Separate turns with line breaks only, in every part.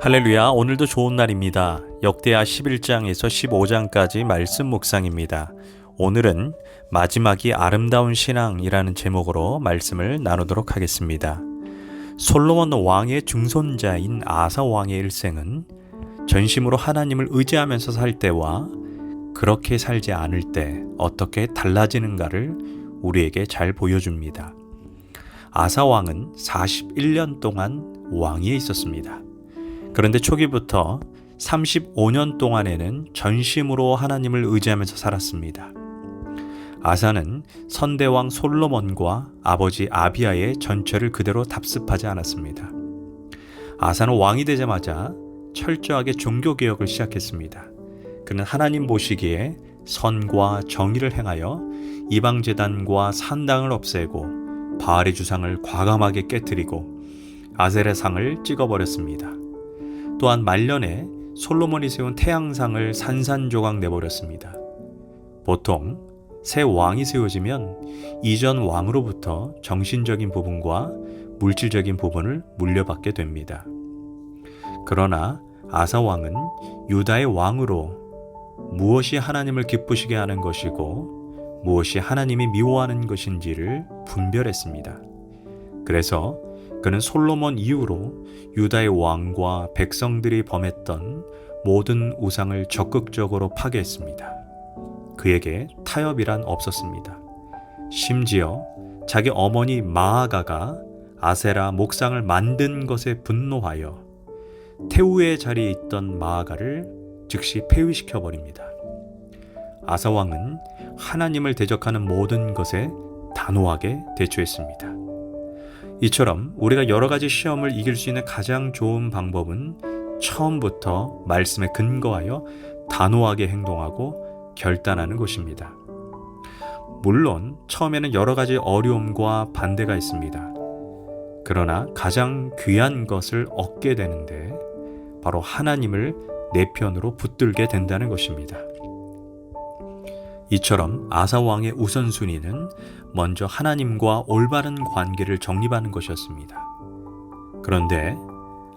할렐루야, 오늘도 좋은 날입니다. 역대하 11장에서 15장까지 말씀 묵상입니다. 오늘은 마지막이 아름다운 신앙이라는 제목으로 말씀을 나누도록 하겠습니다. 솔로몬 왕의 증손자인 아사 왕의 일생은 전심으로 하나님을 의지하면서 살 때와 그렇게 살지 않을 때 어떻게 달라지는가를 우리에게 잘 보여줍니다. 아사 왕은 41년 동안 왕위에 있었습니다. 그런데 초기부터 35년 동안에는 전심으로 하나님을 의지하면서 살았습니다. 아사는 선대왕 솔로몬과 아버지 아비야의 전처를 그대로 답습하지 않았습니다. 아사는 왕이 되자마자 철저하게 종교개혁을 시작했습니다. 그는 하나님 보시기에 선과 정의를 행하여 이방제단과 산당을 없애고 바알의 주상을 과감하게 깨뜨리고 아세라 상을 찍어버렸습니다. 또한 말년에 솔로몬이 세운 태양상을 산산조각 내버렸습니다. 보통 새 왕이 세워지면 이전 왕으로부터 정신적인 부분과 물질적인 부분을 물려받게 됩니다. 그러나 아사 왕은 유다의 왕으로 무엇이 하나님을 기쁘시게 하는 것이고 무엇이 하나님이 미워하는 것인지를 분별했습니다. 그래서 그는 솔로몬 이후로 유다의 왕과 백성들이 범했던 모든 우상을 적극적으로 파괴했습니다. 그에게 타협이란 없었습니다. 심지어 자기 어머니 마아가가 아세라 목상을 만든 것에 분노하여 태우의 자리에 있던 마아가를 즉시 폐위시켜버립니다. 아사 왕은 하나님을 대적하는 모든 것에 단호하게 대처했습니다. 이처럼 우리가 여러 가지 시험을 이길 수 있는 가장 좋은 방법은 처음부터 말씀에 근거하여 단호하게 행동하고 결단하는 것입니다. 물론 처음에는 여러 가지 어려움과 반대가 있습니다. 그러나 가장 귀한 것을 얻게 되는데 바로 하나님을 내 편으로 붙들게 된다는 것입니다. 이처럼 아사 왕의 우선순위는 먼저 하나님과 올바른 관계를 정립하는 것이었습니다. 그런데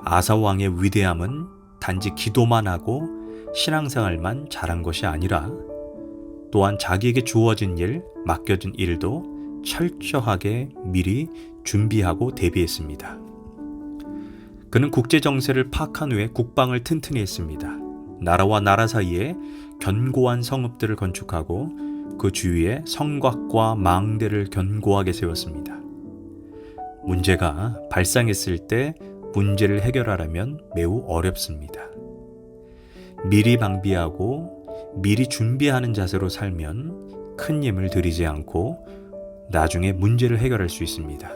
아사 왕의 위대함은 단지 기도만 하고 신앙생활만 잘한 것이 아니라 또한 자기에게 주어진 일, 맡겨진 일도 철저하게 미리 준비하고 대비했습니다. 그는 국제 정세를 파악한 후에 국방을 튼튼히 했습니다. 나라와 나라 사이에 견고한 성읍들을 건축하고 그 주위에 성곽과 망대를 견고하게 세웠습니다. 문제가 발생했을 때 문제를 해결하려면 매우 어렵습니다. 미리 방비하고 미리 준비하는 자세로 살면 큰 힘을 들이지 않고 나중에 문제를 해결할 수 있습니다.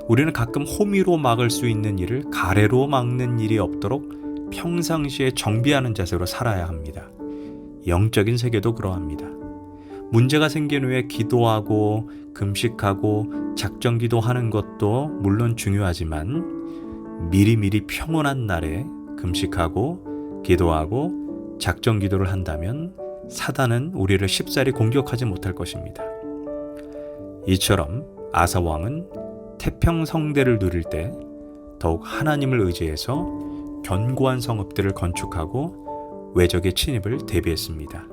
우리는 가끔 호미로 막을 수 있는 일을 가래로 막는 일이 없도록 평상시에 정비하는 자세로 살아야 합니다. 영적인 세계도 그러합니다. 문제가 생긴 후에 기도하고 금식하고 작정기도 하는 것도 물론 중요하지만 미리미리 평온한 날에 금식하고 기도하고 작정기도를 한다면 사단은 우리를 쉽사리 공격하지 못할 것입니다. 이처럼 아사 왕은 태평성대를 누릴 때 더욱 하나님을 의지해서 견고한 성읍들을 건축하고 외적의 침입을 대비했습니다.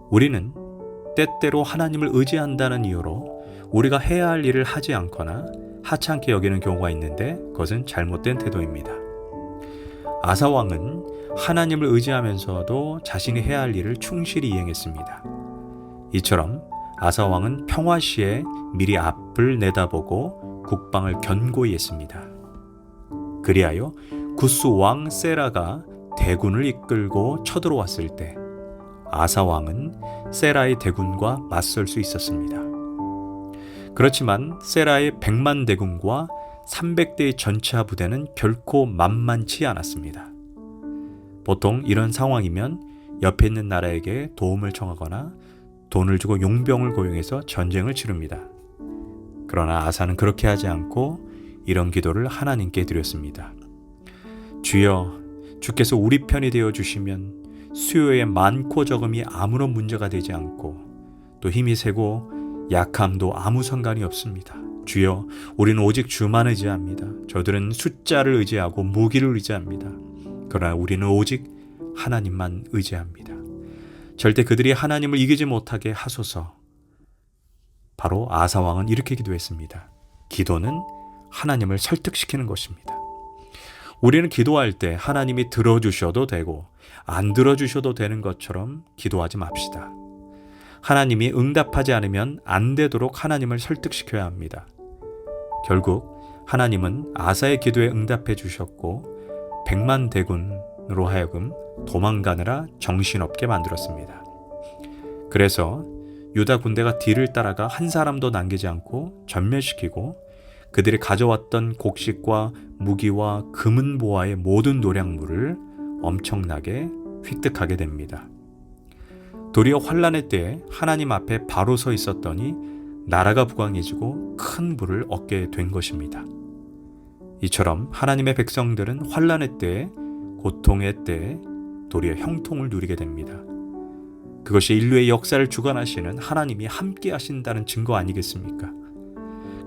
우리는 때때로 하나님을 의지한다는 이유로 우리가 해야 할 일을 하지 않거나 하찮게 여기는 경우가 있는데 그것은 잘못된 태도입니다. 아사 왕은 하나님을 의지하면서도 자신이 해야 할 일을 충실히 이행했습니다. 이처럼 아사 왕은 평화시에 미리 앞을 내다보고 국방을 견고히 했습니다. 그리하여 구스 왕 세라가 대군을 이끌고 쳐들어왔을 때 아사 왕은 세라의 대군과 맞설 수 있었습니다. 그렇지만 세라의 100만 대군과 300대의 전차 부대는 결코 만만치 않았습니다. 보통 이런 상황이면 옆에 있는 나라에게 도움을 청하거나 돈을 주고 용병을 고용해서 전쟁을 치릅니다. 그러나 아사는 그렇게 하지 않고 이런 기도를 하나님께 드렸습니다. 주여, 주께서 우리 편이 되어 주시면 수요의 많고 적음이 아무런 문제가 되지 않고 또 힘이 세고 약함도 아무 상관이 없습니다. 주여, 우리는 오직 주만 의지합니다. 저들은 숫자를 의지하고 무기를 의지합니다. 그러나 우리는 오직 하나님만 의지합니다. 절대 그들이 하나님을 이기지 못하게 하소서. 바로 아사 왕은 이렇게 기도했습니다. 기도는 하나님을 설득시키는 것입니다. 우리는 기도할 때 하나님이 들어주셔도 되고 안 들어주셔도 되는 것처럼 기도하지 맙시다. 하나님이 응답하지 않으면 안 되도록 하나님을 설득시켜야 합니다. 결국 하나님은 아사의 기도에 응답해 주셨고 100만 대군으로 하여금 도망가느라 정신없게 만들었습니다. 그래서 유다 군대가 뒤를 따라가 한 사람도 남기지 않고 전멸시키고 그들이 가져왔던 곡식과 무기와 금은 보화의 모든 노량물을 엄청나게 획득하게 됩니다. 도리어 환란의 때에 하나님 앞에 바로 서 있었더니 나라가 부강해지고 큰 부를 얻게 된 것입니다. 이처럼 하나님의 백성들은 환란의 때에, 고통의 때에 도리어 형통을 누리게 됩니다. 그것이 인류의 역사를 주관하시는 하나님이 함께 하신다는 증거 아니겠습니까?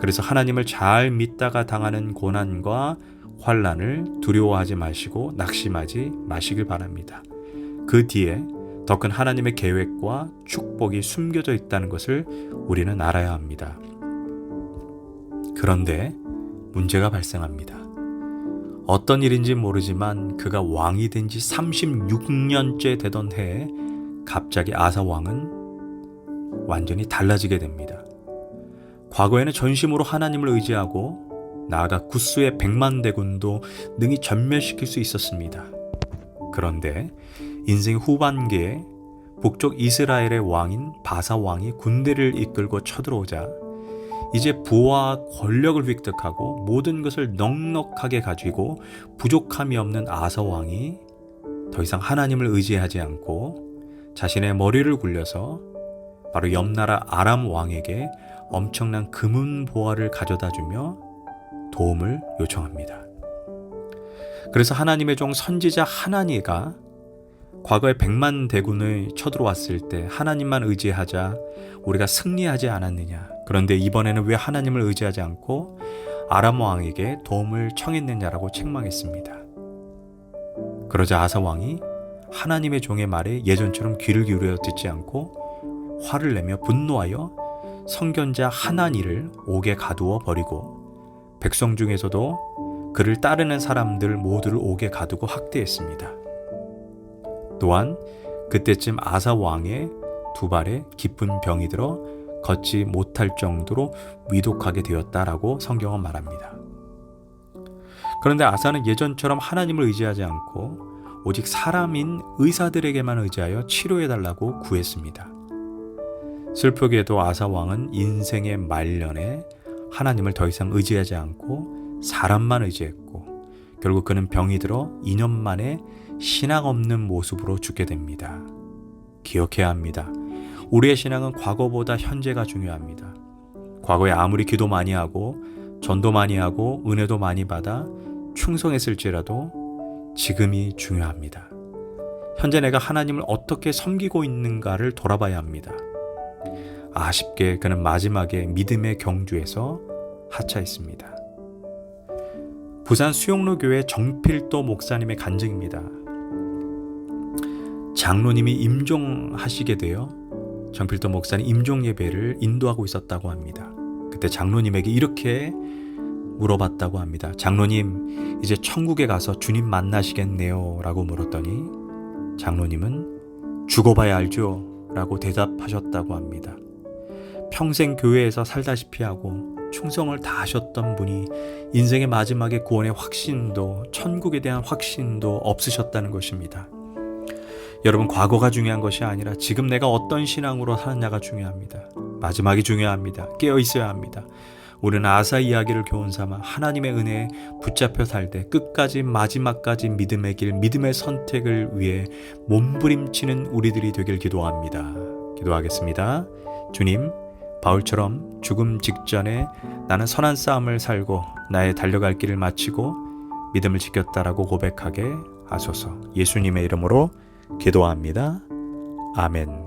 그래서 하나님을 잘 믿다가 당하는 고난과 환란을 두려워하지 마시고 낙심하지 마시길 바랍니다. 그 뒤에 더 큰 하나님의 계획과 축복이 숨겨져 있다는 것을 우리는 알아야 합니다. 그런데 문제가 발생합니다. 어떤 일인지 모르지만 그가 왕이 된 지 36년째 되던 해에 갑자기 아사 왕은 완전히 달라지게 됩니다. 과거에는 전심으로 하나님을 의지하고 나아가 굿수의 100만 대군도 능히 전멸시킬 수 있었습니다. 그런데 인생 후반기에 북쪽 이스라엘의 왕인 바사 왕이 군대를 이끌고 쳐들어오자 이제 부와 권력을 획득하고 모든 것을 넉넉하게 가지고 부족함이 없는 아사 왕이 더 이상 하나님을 의지하지 않고 자신의 머리를 굴려서 바로 옆나라 아람 왕에게 엄청난 금은 보화를 가져다 주며 도움을 요청합니다. 그래서 하나님의 종 선지자 하나니가 과거에 100만 대군을 쳐들어왔을 때 하나님만 의지하자 우리가 승리하지 않았느냐. 그런데 이번에는 왜 하나님을 의지하지 않고 아람 왕에게 도움을 청했느냐라고 책망했습니다. 그러자 아사 왕이 하나님의 종의 말에 예전처럼 귀를 기울여 듣지 않고 화를 내며 분노하여 선견자 하나니를 옥에 가두어 버리고 백성 중에서도 그를 따르는 사람들 모두를 옥에 가두고 학대했습니다. 또한 그때쯤 아사 왕의 두 발에 깊은 병이 들어 걷지 못할 정도로 위독하게 되었다라고 성경은 말합니다. 그런데 아사는 예전처럼 하나님을 의지하지 않고 오직 사람인 의사들에게만 의지하여 치료해달라고 구했습니다. 슬프게도 아사 왕은 인생의 말년에 하나님을 더 이상 의지하지 않고 사람만 의지했고 결국 그는 병이 들어 2년 만에 신앙 없는 모습으로 죽게 됩니다. 기억해야 합니다. 우리의 신앙은 과거보다 현재가 중요합니다. 과거에 아무리 기도 많이 하고 전도 많이 하고 은혜도 많이 받아 충성했을지라도 지금이 중요합니다. 현재 내가 하나님을 어떻게 섬기고 있는가를 돌아봐야 합니다. 아쉽게 그는 마지막에 믿음의 경주에서 하차했습니다. 부산 수용로교회 정필도 목사님의 간증입니다. 장로님이 임종하시게 되어 정필도 목사님 임종 예배를 인도하고 있었다고 합니다. 그때 장로님에게 이렇게 물어봤다고 합니다. 장로님, 이제 천국에 가서 주님 만나시겠네요 라고 물었더니 장로님은 죽어봐야 알죠 라고 대답하셨다고 합니다. 평생 교회에서 살다시피 하고 충성을 다하셨던 분이 인생의 마지막에 구원의 확신도 천국에 대한 확신도 없으셨다는 것입니다. 여러분, 과거가 중요한 것이 아니라 지금 내가 어떤 신앙으로 사느냐가 중요합니다. 마지막이 중요합니다. 깨어 있어야 합니다. 우리는 아사 이야기를 교훈 삼아 하나님의 은혜에 붙잡혀 살 때 끝까지 마지막까지 믿음의 길, 믿음의 선택을 위해 몸부림치는 우리들이 되길 기도합니다. 기도하겠습니다. 주님, 바울처럼 죽음 직전에 나는 선한 싸움을 살고 나의 달려갈 길을 마치고 믿음을 지켰다라고 고백하게 하소서. 예수님의 이름으로 기도합니다. 아멘.